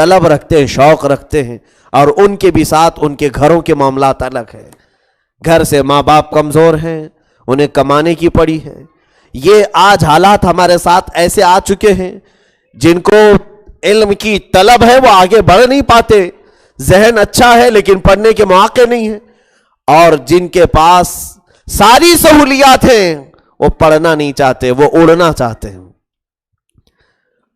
طلب رکھتے ہیں، شوق رکھتے ہیں، اور ان کے بھی ساتھ ان کے گھروں کے معاملات الگ ہیں۔ گھر سے ماں باپ کمزور ہیں، انہیں کمانے کی پڑی ہے۔ یہ آج حالات ہمارے ساتھ ایسے آ چکے ہیں، جن کو علم کی طلب ہے وہ آگے بڑھ نہیں پاتے، ذہن اچھا ہے لیکن پڑھنے کے مواقع نہیں ہیں، اور جن کے پاس ساری سہولیات ہیں وہ پڑھنا نہیں چاہتے، وہ اڑنا چاہتے ہیں۔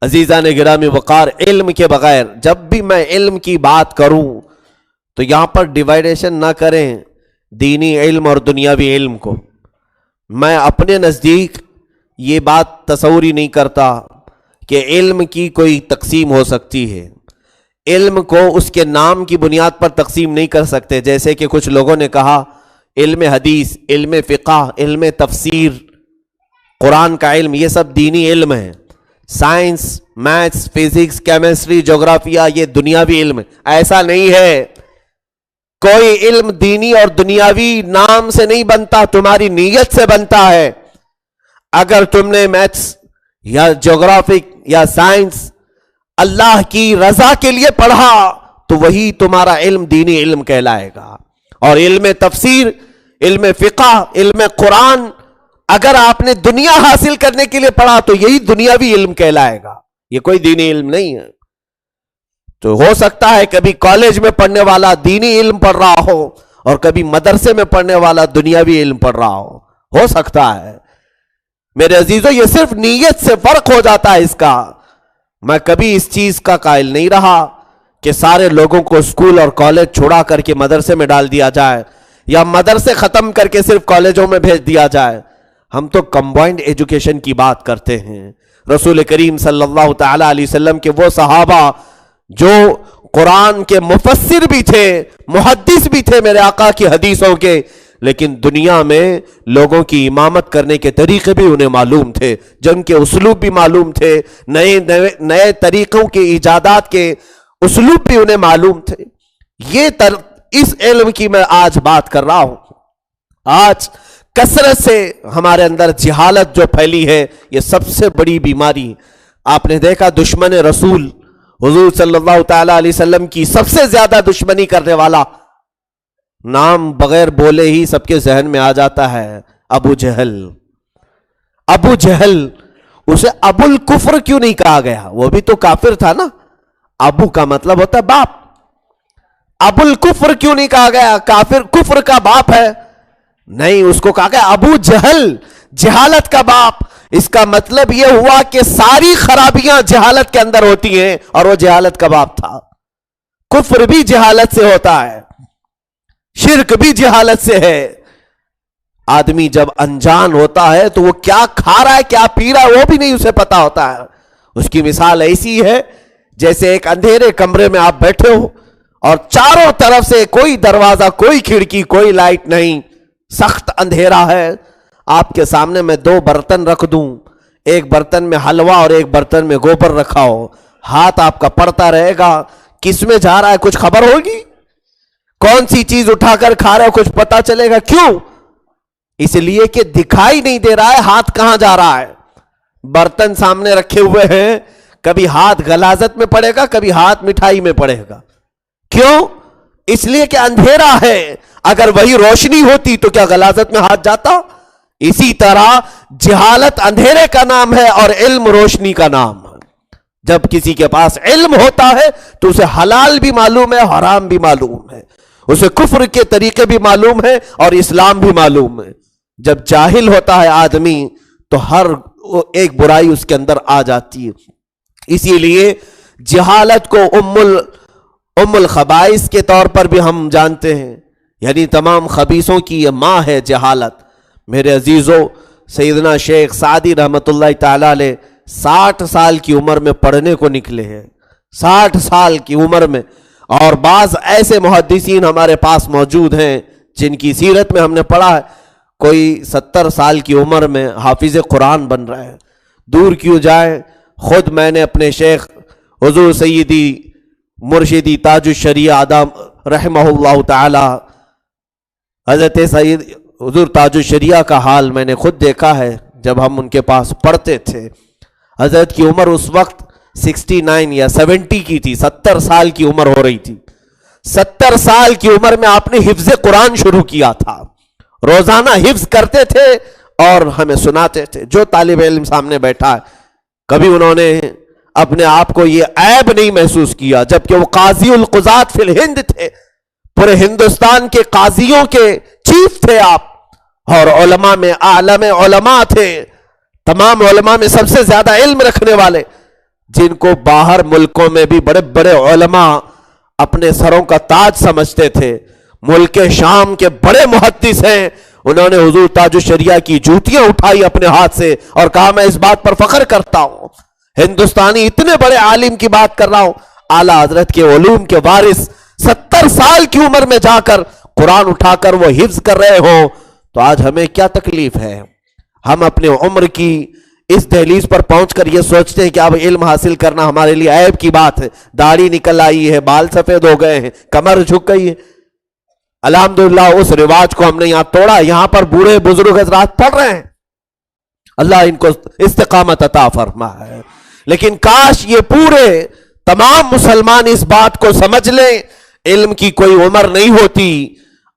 عزیزان گرامی وقار، علم کے بغیر جب بھی میں علم کی بات کروں تو یہاں پر ڈیوائیڈیشن نہ کریں دینی علم اور دنیاوی علم کو۔ میں اپنے نزدیک یہ بات تصور ہی نہیں کرتا کہ علم کی کوئی تقسیم ہو سکتی ہے۔ علم کو اس کے نام کی بنیاد پر تقسیم نہیں کر سکتے، جیسے کہ کچھ لوگوں نے کہا علم حدیث، علم فقہ، علم تفسیر، قرآن کا علم، یہ سب دینی علم ہے۔ سائنس، میتھس، فزکس، کیمسٹری، جغرافیہ یہ دنیاوی علم ہے۔ ایسا نہیں ہے، کوئی علم دینی اور دنیاوی نام سے نہیں بنتا، تمہاری نیت سے بنتا ہے۔ اگر تم نے میتھس یا جغرافک یا سائنس اللہ کی رضا کے لیے پڑھا تو وہی تمہارا علم دینی علم کہلائے گا۔ اور علم تفسیر، علم فقہ، علم قرآن اگر آپ نے دنیا حاصل کرنے کے لیے پڑھا تو یہی دنیاوی علم کہلائے گا، یہ کوئی دینی علم نہیں ہے۔ تو ہو سکتا ہے کبھی کالج میں پڑھنے والا دینی علم پڑھ رہا ہو اور کبھی مدرسے میں پڑھنے والا دنیاوی علم پڑھ رہا ہو سکتا ہے۔ میرے عزیزو، یہ صرف نیت سے فرق ہو جاتا ہے اس کا۔ میں کبھی اس چیز کا قائل نہیں رہا کہ سارے لوگوں کو اسکول اور کالج چھوڑا کر کے مدرسے میں ڈال دیا جائے یا مدرسے ختم کر کے صرف کالجوں میں بھیج دیا جائے۔ ہم تو کمبائنڈ ایجوکیشن کی بات کرتے ہیں۔ رسول کریم صلی اللہ تعالی علیہ وسلم کے وہ صحابہ جو قرآن کے مفسر بھی تھے، محدث بھی تھے میرے آقا کی حدیثوں کے، لیکن دنیا میں لوگوں کی امامت کرنے کے طریقے بھی انہیں معلوم تھے، جنگ کے اسلوب بھی معلوم تھے، نئے طریقوں کے ایجادات کے اسلوب بھی انہیں معلوم تھے۔ اس علم کی میں آج بات کر رہا ہوں۔ آج کثرت سے ہمارے اندر جہالت جو پھیلی ہے، یہ سب سے بڑی بیماری۔ آپ نے دیکھا دشمن رسول حضور صلی اللہ تعالی علیہ وسلم کی سب سے زیادہ دشمنی کرنے والا نام بغیر بولے ہی سب کے ذہن میں آ جاتا ہے، ابو جہل۔ ابو جہل، اسے ابو الکفر کیوں نہیں کہا گیا؟ وہ بھی تو کافر تھا نا۔ ابو کا مطلب ہوتا ہے باپ، ابو الکفر کیوں نہیں کہا گیا؟ کافر کفر کا باپ ہے، نہیں، اس کو کہا گیا ابو جہل، جہالت کا باپ۔ اس کا مطلب یہ ہوا کہ ساری خرابیاں جہالت کے اندر ہوتی ہیں، اور وہ جہالت کا باپ تھا۔ کفر بھی جہالت سے ہوتا ہے، شرک بھی جہالت سے ہے۔ آدمی جب انجان ہوتا ہے تو وہ کیا کھا رہا ہے کیا پی رہا ہے وہ بھی نہیں اسے پتا ہوتا ہے۔ اس کی مثال ایسی ہے جیسے ایک اندھیرے کمرے میں آپ بیٹھے ہو اور چاروں طرف سے کوئی دروازہ، کوئی کھڑکی، کوئی لائٹ نہیں، سخت اندھیرا ہے۔ آپ کے سامنے میں دو برتن رکھ دوں، ایک برتن میں حلوہ اور ایک برتن میں گوبر رکھا ہو، ہاتھ آپ کا پڑتا رہے گا، کس میں جا رہا ہے کچھ خبر ہوگی؟ کون سی چیز اٹھا کر کھا رہا ہے کچھ پتا چلے گا؟ کیوں؟ اس لیے کہ دکھائی نہیں دے رہا ہے ہاتھ کہاں جا رہا ہے۔ برتن سامنے رکھے ہوئے ہیں، کبھی ہاتھ غلاظت میں پڑے گا، کبھی ہاتھ مٹھائی میں پڑے گا۔ کیوں؟ اس لیے کہ اندھیرا ہے۔ اگر وہی روشنی ہوتی تو کیا غلاظت میں ہاتھ جاتا؟ اسی طرح جہالت اندھیرے کا نام ہے اور علم روشنی کا نام ہے۔ جب کسی کے پاس علم ہوتا ہے تو اسے حلال بھی معلوم ہے، حرام بھی معلوم ہے، اسے کفر کے طریقے بھی معلوم ہے اور اسلام بھی معلوم ہے۔ جب جاہل ہوتا ہے آدمی تو ہر ایک برائی اس کے اندر آ جاتی ہے۔ اسی لیے جہالت کو ام الخبائث کے طور پر بھی ہم جانتے ہیں، یعنی تمام خبیثوں کی یہ ماں ہے جہالت۔ میرے عزیزو، سیدنا شیخ سعدی رحمت اللہ تعالی علیہ 60 سال کی عمر میں پڑھنے کو نکلے ہیں، 60 سال کی عمر میں۔ اور بعض ایسے محدثین ہمارے پاس موجود ہیں جن کی سیرت میں ہم نے پڑھا ہے کوئی 70 سال کی عمر میں حافظ قرآن بن رہا ہے۔ دور کیوں جائے، خود میں نے اپنے شیخ حضور سیدی مرشدی تاج الشریعہ آدم رحمہ اللہ تعالی حضرت سید حضور تاج الشریعہ کا حال میں نے خود دیکھا ہے جب ہم ان کے پاس پڑھتے تھے۔ حضرت کی عمر اس وقت 69 یا 70 کی تھی، 70 سال کی عمر ہو رہی تھی. 70 سال کی عمر میں آپ نے حفظ قرآن شروع کیا تھا. روزانہ حفظ کرتے تھے اور ہمیں سناتے تھے. جو طالب علم سامنے بیٹھا ہے کبھی انہوں نے اپنے آپ کو یہ عیب نہیں محسوس کیا، جبکہ وہ قاضی القضات فی الہند تھے، پورے ہندوستان کے قاضیوں کے چیف تھے آپ، اور علماء میں عالم علماء تھے، تمام علماء میں سب سے زیادہ علم رکھنے والے، جن کو باہر ملکوں میں بھی بڑے بڑے علماء اپنے سروں کا تاج سمجھتے تھے. ملک شام کے بڑے محدث ہیں، انہوں نے حضور تاج الشریعہ کی جوتیاں اٹھائی اپنے ہاتھ سے اور کہا میں اس بات پر فخر کرتا ہوں. ہندوستانی اتنے بڑے عالم کی بات کر رہا ہوں، اعلیٰ حضرت کے علوم کے وارث 70 سال کی عمر میں جا کر قرآن اٹھا کر وہ حفظ کر رہے ہوں، تو آج ہمیں کیا تکلیف ہے؟ ہم اپنے عمر کی اس دہلیز پر پہنچ کر یہ سوچتے ہیں کہ اب علم حاصل کرنا ہمارے لیے عیب کی بات ہے. داڑھی نکل آئی ہے، بال سفید ہو گئے ہیں، کمر جھک گئی ہے. الحمدللہ اس رواج کو ہم نے یہاں توڑا. یہاں پر بوڑھے بزرگ حضرات پڑھ رہے ہیں، اللہ ان کو استقامت عطا فرمائے. لیکن کاش یہ پورے تمام مسلمان اس بات کو سمجھ لیں، علم کی کوئی عمر نہیں ہوتی.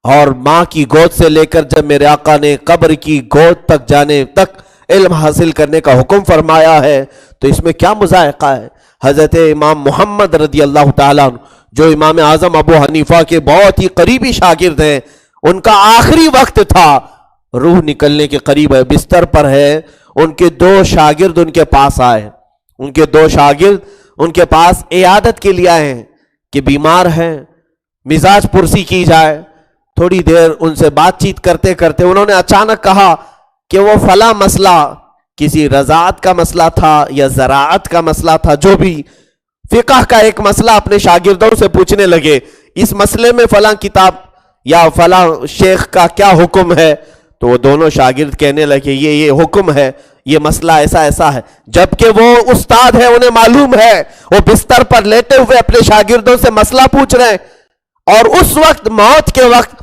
اور ماں کی گود سے لے کر جب میرے آقا نے قبر کی گود تک جانے تک علم حاصل کرنے کا حکم فرمایا ہے تو اس میں کیا مذائقہ ہے؟ حضرت امام محمد رضی اللہ تعالیٰ عنہ جو امام اعظم ابو حنیفہ کے بہت ہی قریبی شاگرد ہیں، ان کا آخری وقت تھا، روح نکلنے کے قریب ہے، بستر پر ہے. ان کے 2 شاگرد ان کے پاس آئے، ان کے 2 شاگرد ان کے پاس عیادت کے لیے آئے ہیں کہ بیمار ہیں، مزاج پرسی کی جائے. تھوڑی دیر ان سے بات چیت کرتے کرتے انہوں نے اچانک کہا کہ وہ فلاں مسئلہ کسی رضاعت کا مسئلہ تھا یا زراعت کا مسئلہ تھا، جو بھی فقہ کا ایک مسئلہ اپنے شاگردوں سے پوچھنے لگے، اس مسئلے میں فلاں کتاب یا فلاں شیخ کا کیا حکم ہے؟ تو وہ دونوں شاگرد کہنے لگے یہ حکم ہے، یہ مسئلہ ایسا ایسا ہے. جبکہ وہ استاد ہے، انہیں معلوم ہے، وہ بستر پر لیٹے ہوئے اپنے شاگردوں سے مسئلہ پوچھ رہے ہیں، اور اس وقت موت کے وقت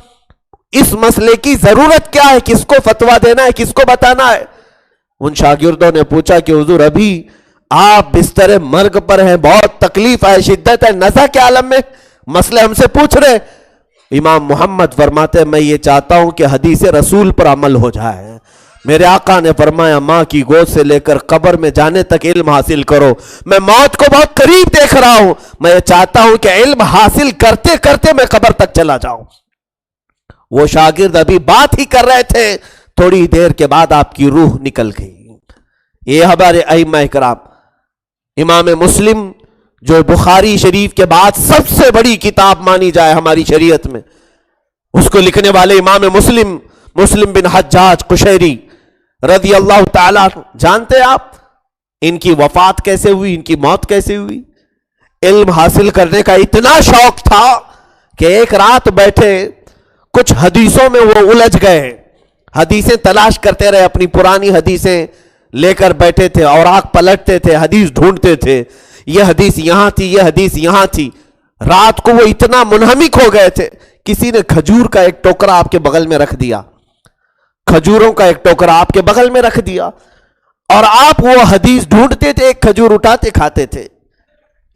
اس مسئلے کی ضرورت کیا ہے، کس کو فتویٰ دینا ہے، کس کو بتانا ہے. ان شاگردوں نے پوچھا کہ حضور ابھی آپ بستر مرگ پر ہیں، بہت تکلیف ہے، شدت ہے، نزع کے عالم میں مسئلے ہم سے پوچھ رہے. امام محمد فرماتے میں یہ چاہتا ہوں کہ حدیث رسول پر عمل ہو جائے. میرے آقا نے فرمایا ماں کی گود سے لے کر قبر میں جانے تک علم حاصل کرو. میں موت کو بہت قریب دیکھ رہا ہوں، میں یہ چاہتا ہوں کہ علم حاصل کرتے کرتے میں قبر تک چلا جاؤں. وہ شاگرد ابھی بات ہی کر رہے تھے، تھوڑی دیر کے بعد آپ کی روح نکل گئی. یہ ہمارے ائمہ کرام. امام مسلم جو بخاری شریف کے بعد سب سے بڑی کتاب مانی جائے ہماری شریعت میں، اس کو لکھنے والے امام مسلم بن حجاج قشیری رضی اللہ تعالیٰ، جانتے آپ ان کی وفات کیسے ہوئی، ان کی موت کیسے ہوئی؟ علم حاصل کرنے کا اتنا شوق تھا کہ ایک رات بیٹھے کچھ حدیثوں میں وہ الجھ گئے، حدیثیں تلاش کرتے رہے، اپنی پرانی حدیثیں لے کر بیٹھے تھے اور آنکھ پلٹتے تھے، حدیث ڈھونڈتے تھے، یہ حدیث یہاں تھی، یہ حدیث یہاں تھی. رات کو وہ اتنا منہمک ہو گئے تھے، کسی نے کھجور کا ایک ٹوکرا آپ کے بغل میں رکھ دیا، کھجوروں کا ایک ٹوکرا آپ کے بغل میں رکھ دیا، اور آپ وہ حدیث ڈھونڈتے تھے، ایک کھجور اٹھاتے کھاتے تھے،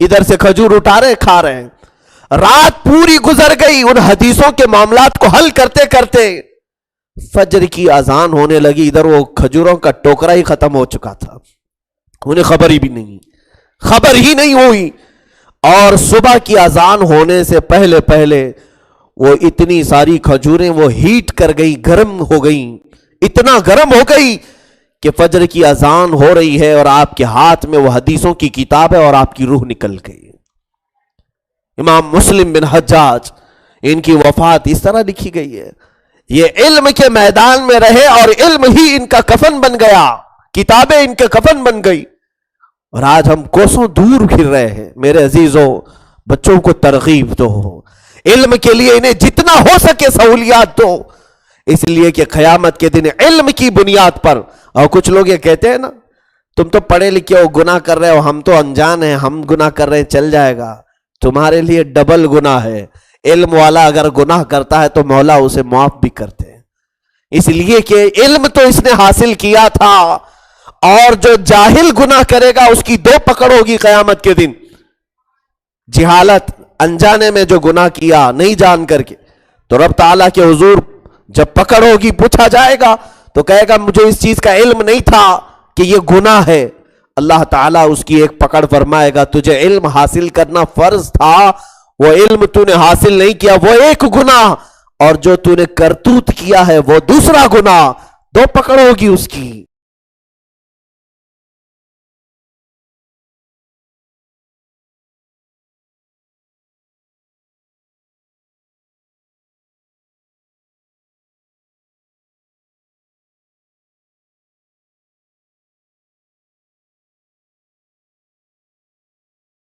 ادھر سے کھجور اٹھا رہے کھا رہے ہیں. رات پوری گزر گئی ان حدیثوں کے معاملات کو حل کرتے کرتے، فجر کی اذان ہونے لگی، ادھر وہ کھجوروں کا ٹوکرا ہی ختم ہو چکا تھا، انہیں خبر ہی نہیں ہوئی. اور صبح کی اذان ہونے سے پہلے پہلے وہ اتنی ساری کھجوریں وہ ہیٹ کر گئی، گرم ہو گئی، اتنا گرم ہو گئی کہ فجر کی اذان ہو رہی ہے اور آپ کے ہاتھ میں وہ حدیثوں کی کتاب ہے اور آپ کی روح نکل گئی. امام مسلم بن حجاج، ان کی وفات اس طرح لکھی گئی ہے، یہ علم کے میدان میں رہے اور علم ہی ان کا کفن بن گیا، کتابیں ان کے کفن بن گئی. اور آج ہم کوسوں دور پھر رہے ہیں. میرے عزیزوں، بچوں کو ترغیب دو، علم کے لیے انہیں جتنا ہو سکے سہولیات دو، اس لیے کہ قیامت کے دن علم کی بنیاد پر. اور کچھ لوگ یہ کہتے ہیں نا تم تو پڑھے لکھے ہو، گناہ کر رہے ہو، ہم تو انجان ہیں، ہم گناہ کر رہے ہیں، چل جائے گا. تمہارے لیے ڈبل گناہ ہے. علم والا اگر گناہ کرتا ہے تو مولا اسے معاف بھی کرتے ہیں، اس لیے کہ علم تو اس نے حاصل کیا تھا اور جو جاہل گناہ کرے گا اس کی دو پکڑ ہوگی قیامت کے دن. جہالت، انجانے میں جو گناہ کیا نہیں جان کر کے، تو رب تعالیٰ کے حضور جب پکڑ ہوگی، پوچھا جائے گا تو کہے گا مجھے اس چیز کا علم نہیں تھا کہ یہ گناہ ہے. اللہ تعالیٰ اس کی ایک پکڑ فرمائے گا، تجھے علم حاصل کرنا فرض تھا، وہ علم تو نے حاصل نہیں کیا، وہ ایک گناہ، اور جو تو نے کرتوت کیا ہے وہ دوسرا گناہ. دو پکڑ ہوگی اس کی.